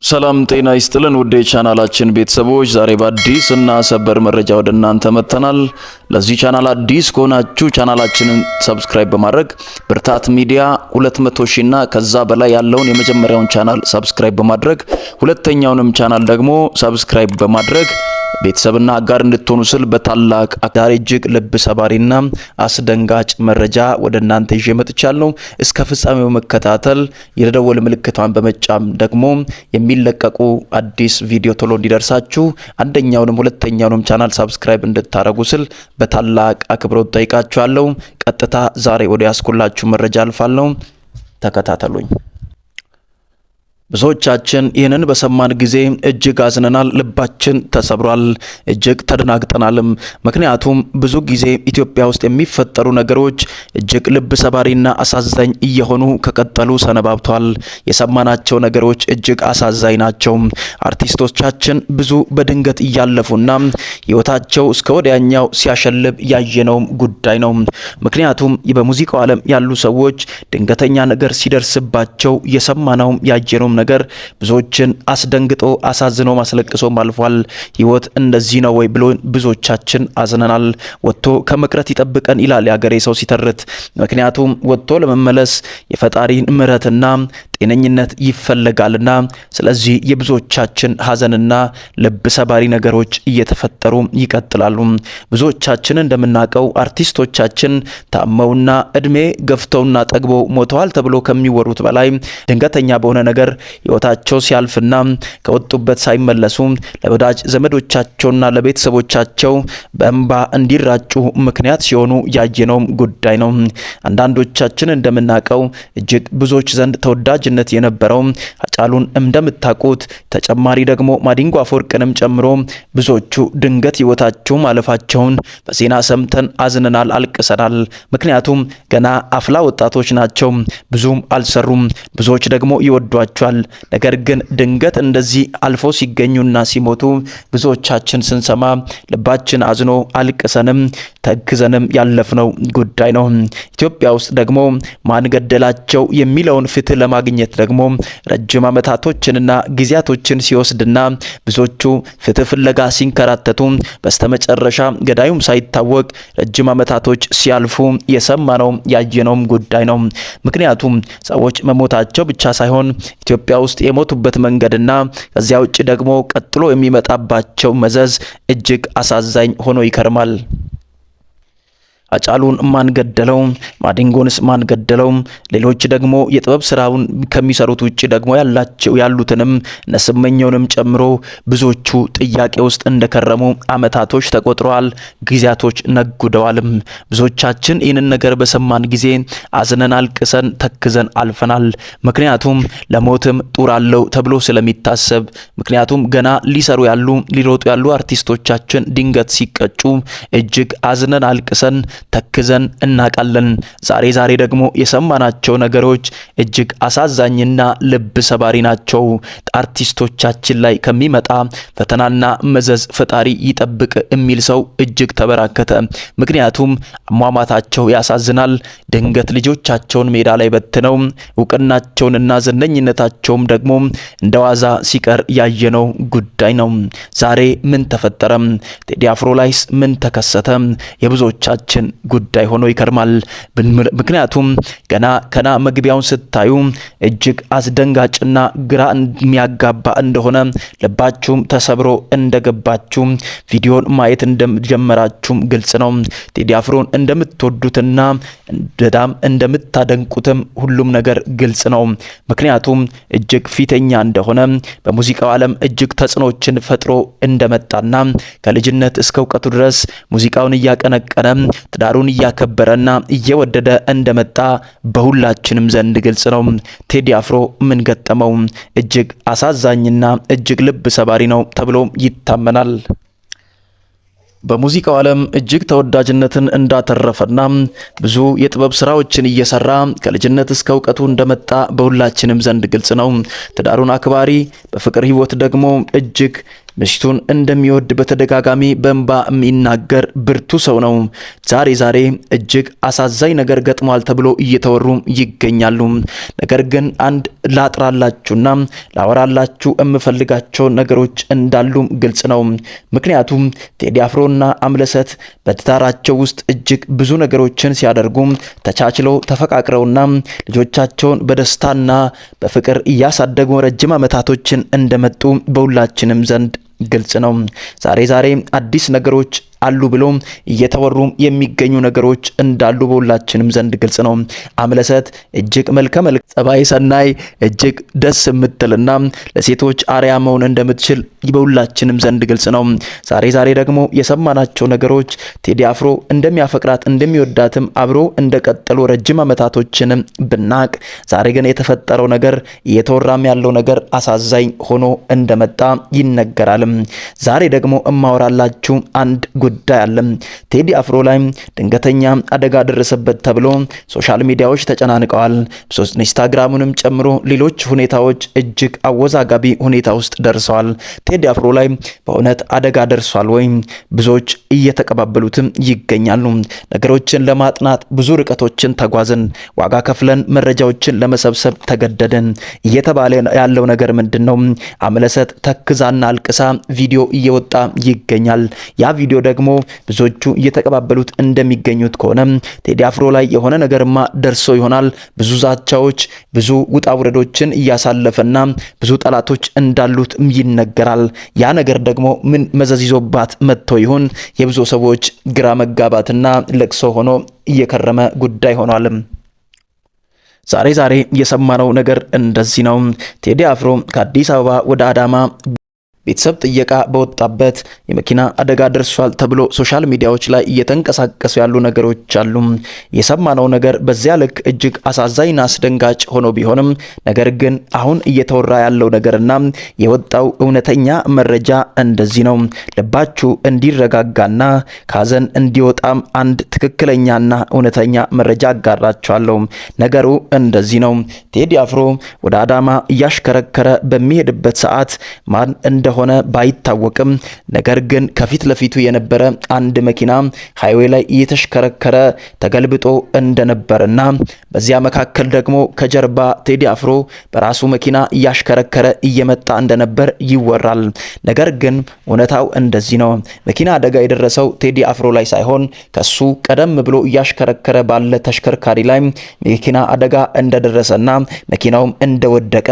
ሰላም ጤና ይስጥልን ውድ የቻናላችን ቤተሰቦች፣ ዛሬ በአዲስ እና ሰበር መረጃ ወደ እናንተ መጥተናል። ለዚህ ቻናል አዲስ ከሆናችሁ ቻናላችንን ሰብስክራይብ በማድረግ ብርታት ሚዲያ 200 ሺህ እና ከዛ በላይ ያለውን የመጀመሪያውን ቻናል ሰብስክራይብ በማድረግ ሁለተኛውንም ቻናል ደግሞ ሰብስክራይብ በማድረግ ቤተሰብና አጋር እንድትሆኑ ስል በታላቅ ዛሬ እጅግ ልብ ሰባሪና አስደንጋጭ መረጃ ወደ እናንተ ይዤ መጥቻለሁ። እስከ ፍጻሜው መከታተል የደወል ምልክቷን በመጫን ደግሞ የሚለቀቁ አዲስ ቪዲዮ ቶሎ እንዲደርሳችሁ አንደኛውንም ሁለተኛውንም ቻናል ሰብስክራይብ እንድታረጉ ስል በታላቅ አክብሮት ጠይቃችኋለሁ። ቀጥታ ዛሬ ወደ ያስኩላችሁ መረጃ አልፋለሁ። ተከታተሉኝ። ብዙዎቻችን ይህንን በሰማን ጊዜ እጅግ አዝነናል፣ ልባችን ተሰብሯል፣ እጅግ ተደናግጠናልም። ምክንያቱም ብዙ ጊዜ ኢትዮጵያ ውስጥ የሚፈጠሩ ነገሮች እጅግ ልብ ሰባሪና አሳዛኝ እየሆኑ ከቀጠሉ ሰነባብቷል። የሰማናቸው ነገሮች እጅግ አሳዛኝ ናቸው። አርቲስቶቻችን ብዙ በድንገት እያለፉና ሕይወታቸው እስከ ወዲያኛው ሲያሸልብ ያየነውም ጉዳይ ነው። ምክንያቱም በሙዚቃው ዓለም ያሉ ሰዎች ድንገተኛ ነገር ሲደርስባቸው የሰማነውም ያየነውም ነገር ብዙዎችን አስደንግጦ አሳዝኖ ማስለቅሶም አልፏል። ህይወት እንደዚህ ነው ወይ ብሎ ብዙዎቻችን አዝነናል። ወጥቶ ከመቅረት ይጠብቀን ይላል ያገሬ ሰው ሲተርት። ምክንያቱም ወጥቶ ለመመለስ የፈጣሪን ምሕረትና ጤነኝነት ይፈልጋልና። ስለዚህ የብዙዎቻችን ሀዘንና ልብ ሰባሪ ነገሮች እየተፈጠሩ ይቀጥላሉ። ብዙዎቻችን እንደምናውቀው አርቲስቶቻችን ታመውና እድሜ ገፍተውና ጠግበው ሞተዋል ተብሎ ከሚወሩት በላይ ድንገተኛ በሆነ ነገር ህይወታቸው ሲያልፍና ከወጡበት ሳይመለሱ ለወዳጅ ዘመዶቻቸውና ለቤተሰቦቻቸው በእንባ እንዲራጩ ምክንያት ሲሆኑ ያየነውም ጉዳይ ነው። አንዳንዶቻችን እንደምናውቀው እጅግ ብዙዎች ዘንድ ተወዳጅ የነበረው ሃጫሉን እንደምታውቁት ተጨማሪ ደግሞ ማዲንጎ አፈወርቅንም ጨምሮ ብዙዎቹ ድንገት ህይወታቸው ማለፋቸውን በዜና ሰምተን አዝነናል፣ አልቅሰናል። ምክንያቱም ገና አፍላ ወጣቶች ናቸው፣ ብዙም አልሰሩም፣ ብዙዎች ደግሞ ይወዷቸዋል። ነገር ግን ድንገት እንደዚህ አልፎ ሲገኙና ሲሞቱ ብዙዎቻችን ስንሰማ ልባችን አዝኖ አልቅሰንም ተክዘንም ያለፍነው ጉዳይ ነው። ኢትዮጵያ ውስጥ ደግሞ ማን ገደላቸው የሚለውን ፍትህ ለማግኘት ደግሞ ረጅም ዓመታቶችንና ጊዜያቶችን ሲወስድና ብዙዎቹ ፍትህ ፍለጋ ሲንከራተቱ በስተመጨረሻ ገዳዩም ሳይታወቅ ረጅም ዓመታቶች ሲያልፉ የሰማነው ያየነውም ጉዳይ ነው። ምክንያቱም ሰዎች መሞታቸው ብቻ ሳይሆን ኢትዮጵያ ውስጥ የሞቱበት መንገድና ከዚያ ውጭ ደግሞ ቀጥሎ የሚመጣባቸው መዘዝ እጅግ አሳዛኝ ሆኖ ይከርማል። ሃጫሉን ማን ገደለው? ማዲንጎንስ ማን ገደለው? ሌሎች ደግሞ የጥበብ ስራውን ከሚሰሩት ውጪ ደግሞ ያሉትንም ነስመኘውንም ጨምሮ ብዙዎቹ ጥያቄ ውስጥ እንደከረሙ አመታቶች ተቆጥረዋል፣ ጊዜያቶች ነጉደዋልም። ብዙዎቻችን ይህንን ነገር በሰማን ጊዜ አዝነን አልቅሰን ተክዘን አልፈናል። ምክንያቱም ለሞትም ጡር አለው ተብሎ ስለሚታሰብ፣ ምክንያቱም ገና ሊሮጡ ያሉ አርቲስቶቻችን ድንገት ሲቀጩ እጅግ አዝነን አልቅሰን ተክዘን እናቃለን። ዛሬ ደግሞ የሰማናቸው ነገሮች እጅግ አሳዛኝና ልብ ሰባሪ ናቸው። አርቲስቶቻችን ላይ ከሚመጣ ፈተናና መዘዝ ፈጣሪ ይጠብቅ የሚል ሰው እጅግ ተበራከተ። ምክንያቱም አሟሟታቸው ያሳዝናል። ድንገት ልጆቻቸውን ሜዳ ላይ በትነው እውቅናቸውንና ዝነኝነታቸውም ደግሞ እንደዋዛ ሲቀር ያየነው ጉዳይ ነው። ዛሬ ምን ተፈጠረ? ቴዲ አፍሮ ላይስ ምን ተከሰተ? የብዙዎቻችን ጉዳይ ሆኖ ይከርማል። ምክንያቱም ገና መግቢያውን ስታዩ እጅግ አስደንጋጭና ግራ የሚያጋባ እንደሆነ ልባችሁም ተሰብሮ እንደገባችሁ ቪዲዮን ማየት እንደጀመራችሁ ግልጽ ነው። ቴዲ አፍሮን እንደምትወዱትና በጣም እንደምታደንቁትም ሁሉም ነገር ግልጽ ነው። ምክንያቱም እጅግ ፊተኛ እንደሆነ በሙዚቃው ዓለም እጅግ ተጽዕኖችን ፈጥሮ እንደመጣና ከልጅነት እስከ እውቀቱ ድረስ ሙዚቃውን እያቀነቀነ ትዳሩን እያከበረና እየወደደ እንደመጣ በሁላችንም ዘንድ ግልጽ ነው። ቴዲ አፍሮ ምን ገጠመው? እጅግ አሳዛኝና እጅግ ልብ ሰባሪ ነው ተብሎ ይታመናል። በሙዚቃው ዓለም እጅግ ተወዳጅነትን እንዳተረፈና ብዙ የጥበብ ስራዎችን እየሰራ ከልጅነት እስከ እውቀቱ እንደመጣ በሁላችንም ዘንድ ግልጽ ነው። ትዳሩን አክባሪ፣ በፍቅር ህይወት ደግሞ እጅግ ምሽቱን እንደሚወድ በተደጋጋሚ በእንባ የሚናገር ብርቱ ሰው ነው። ዛሬ እጅግ አሳዛኝ ነገር ገጥሟል ተብሎ እየተወሩ ይገኛሉ። ነገር ግን አንድ ላጥራላችሁና ላወራላችሁ የምፈልጋቸው ነገሮች እንዳሉ ግልጽ ነው። ምክንያቱም ቴዲ አፍሮና አምለሰት በትዳራቸው ውስጥ እጅግ ብዙ ነገሮችን ሲያደርጉ ተቻችለው ተፈቃቅረውና ልጆቻቸውን በደስታና በፍቅር እያሳደጉ ረጅም ዓመታቶችን እንደመጡ በሁላችንም ዘንድ ግልጽ ነው። ዛሬ አዲስ ነገሮች አሉ ብሎ እየተወሩ የሚገኙ ነገሮች እንዳሉ በሁላችንም ዘንድ ግልጽ ነው። አምለሰት እጅግ መልከ ጸባይ ሰናይ እጅግ ደስ የምትልና ለሴቶች አርያ መሆን እንደምትችል በሁላችንም ዘንድ ግልጽ ነው። ዛሬ ደግሞ የሰማናቸው ነገሮች ቴዲ አፍሮ እንደሚያፈቅራት እንደሚወዳትም አብሮ እንደቀጠሉ ረጅም ዓመታቶችን ብናቅ፣ ዛሬ ግን የተፈጠረው ነገር እየተወራም ያለው ነገር አሳዛኝ ሆኖ እንደመጣ ይነገራል። ዛሬ ደግሞ እማወራላችሁ አንድ ጉዳይ አለ። ቴዲ አፍሮ ላይ ድንገተኛ አደጋ ደረሰበት ተብሎ ሶሻል ሚዲያዎች ተጨናንቀዋል። ኢንስታግራሙንም ጨምሮ ሌሎች ሁኔታዎች እጅግ አወዛጋቢ ሁኔታ ውስጥ ደርሰዋል። ቴዲ አፍሮ ላይ በእውነት አደጋ ደርሷል ወይ? ብዙዎች እየተቀባበሉትም ይገኛሉ። ነገሮችን ለማጥናት ብዙ ርቀቶችን ተጓዝን፣ ዋጋ ከፍለን መረጃዎችን ለመሰብሰብ ተገደደን። እየተባለ ያለው ነገር ምንድነው? አምለሰት ተክዛና አልቅሳ ቪዲዮ እየወጣ ይገኛል። ያ ቪዲዮ ደግሞ ብዙዎቹ እየተቀባበሉት እንደሚገኙት ከሆነ ቴዲ አፍሮ ላይ የሆነ ነገርማ ደርሶ ይሆናል። ብዙ ዛቻዎች፣ ብዙ ውጣ ውረዶችን እያሳለፈና ብዙ ጠላቶች እንዳሉት ይነገራል። ያ ነገር ደግሞ ምን መዘዝ ይዞባት መጥቶ ይሆን? የብዙ ሰዎች ግራ መጋባትና ለቅሶ ሆኖ እየከረመ ጉዳይ ሆኗል። ዛሬ የሰማነው ነገር እንደዚህ ነው። ቴዲ አፍሮ ከአዲስ አበባ ወደ አዳማ ቤተሰብ ጥየቃ በወጣበት የመኪና አደጋ ደርሷል ተብሎ ሶሻል ሚዲያዎች ላይ እየተንቀሳቀሱ ያሉ ነገሮች አሉ። የሰማነው ነገር በዚያ ልክ እጅግ አሳዛኝና አስደንጋጭ ሆኖ ቢሆንም ነገር ግን አሁን እየተወራ ያለው ነገርና የወጣው እውነተኛ መረጃ እንደዚህ ነው። ልባችሁ እንዲረጋጋና ካዘን እንዲወጣም አንድ ትክክለኛና እውነተኛ መረጃ አጋራችኋለሁ። ነገሩ እንደዚህ ነው። ቴዲ አፍሮ ወደ አዳማ እያሽከረከረ በሚሄድበት ሰዓት ማን እንደሆነ ባይታወቅም ነገር ግን ከፊት ለፊቱ የነበረ አንድ መኪና ሃይዌይ ላይ እየተሽከረከረ ተገልብጦ እንደነበርና በዚያ መካከል ደግሞ ከጀርባ ቴዲ አፍሮ በራሱ መኪና እያሽከረከረ እየመጣ እንደነበር ይወራል። ነገር ግን እውነታው እንደዚህ ነው። መኪና አደጋ የደረሰው ቴዲ አፍሮ ላይ ሳይሆን ከሱ ቀደም ብሎ እያሽከረከረ ባለ ተሽከርካሪ ላይ መኪና አደጋ እንደደረሰና መኪናውም እንደወደቀ፣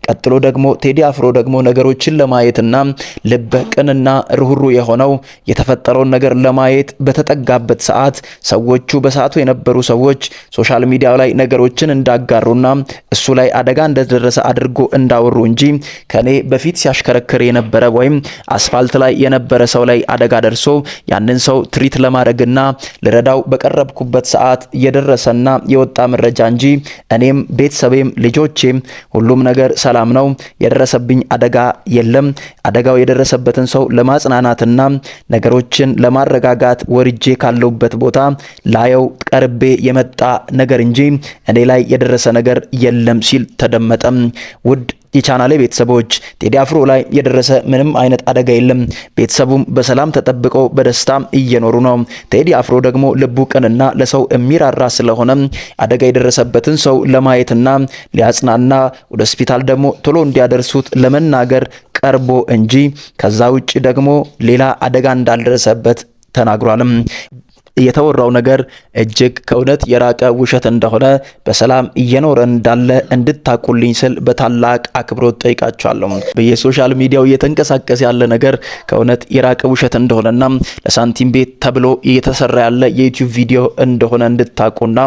ቀጥሎ ደግሞ ቴዲ አፍሮ ደግሞ ነገሮችን ለማየትና ልበ ቅንና ርህሩ የሆነው የተፈጠረውን ነገር ለማየት በተጠጋበት ሰዓት ሰዎቹ በሰዓቱ የነበሩ ሰዎች ሶሻል ሚዲያ ላይ ነገሮችን እንዳጋሩና እሱ ላይ አደጋ እንደደረሰ አድርጎ እንዳወሩ እንጂ ከኔ በፊት ሲያሽከረክር የነበረ ወይም አስፋልት ላይ የነበረ ሰው ላይ አደጋ ደርሶ ያንን ሰው ትሪት ለማድረግና ልረዳው በቀረብኩበት ሰዓት የደረሰና የወጣ መረጃ እንጂ እኔም ቤተሰቤም ልጆቼም ሁሉም ነገር ሰላም ነው፣ የደረሰብኝ አደጋ የለም። አደጋው የደረሰበትን ሰው ለማጽናናትና ነገሮችን ለማረጋጋት ወርጄ ካለውበት ቦታ ላየው ቀርቤ የመጣ ነገር እንጂ እኔ ላይ የደረሰ ነገር የለም ሲል ተደመጠም። ውድ የቻናሌ ቤተሰቦች ቴዲ አፍሮ ላይ የደረሰ ምንም አይነት አደጋ የለም። ቤተሰቡም በሰላም ተጠብቀው በደስታም እየኖሩ ነው። ቴዲ አፍሮ ደግሞ ልቡ ቅንና ለሰው የሚራራ ስለሆነ አደጋ የደረሰበትን ሰው ለማየትና ሊያጽናና ወደ ሆስፒታል ደግሞ ቶሎ እንዲያደርሱት ለመናገር ቀርቦ እንጂ ከዛ ውጪ ደግሞ ሌላ አደጋ እንዳልደረሰበት ተናግሯልም። የተወራው ነገር እጅግ ከእውነት የራቀ ውሸት እንደሆነ በሰላም እየኖረ እንዳለ እንድታቁልኝ ስል በታላቅ አክብሮት ጠይቃችኋለሁ። በየሶሻል ሚዲያው እየተንቀሳቀሰ ያለ ነገር ከእውነት የራቀ ውሸት እንደሆነና ለሳንቲም ቤት ተብሎ እየተሰራ ያለ የዩቲዩብ ቪዲዮ እንደሆነ እንድታቁና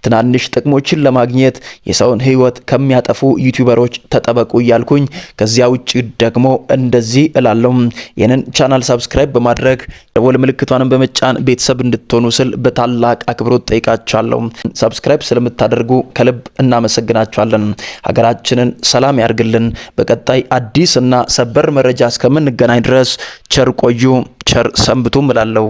ትናንሽ ጥቅሞችን ለማግኘት የሰውን ሕይወት ከሚያጠፉ ዩቲዩበሮች ተጠበቁ እያልኩኝ ከዚያ ውጪ ደግሞ እንደዚህ እላለሁ። ይህንን ቻናል ሰብስክራይብ በማድረግ ደወል ምልክቷንም በመጫን ቤተሰብ እንድትሆኑ ስል በታላቅ አክብሮት ጠይቃችኋለሁ። ሰብስክራይብ ስለምታደርጉ ከልብ እናመሰግናችኋለን። ሀገራችንን ሰላም ያርግልን። በቀጣይ አዲስ እና ሰበር መረጃ እስከምንገናኝ ድረስ ቸር ቆዩ፣ ቸር ሰንብቱ እላለሁ።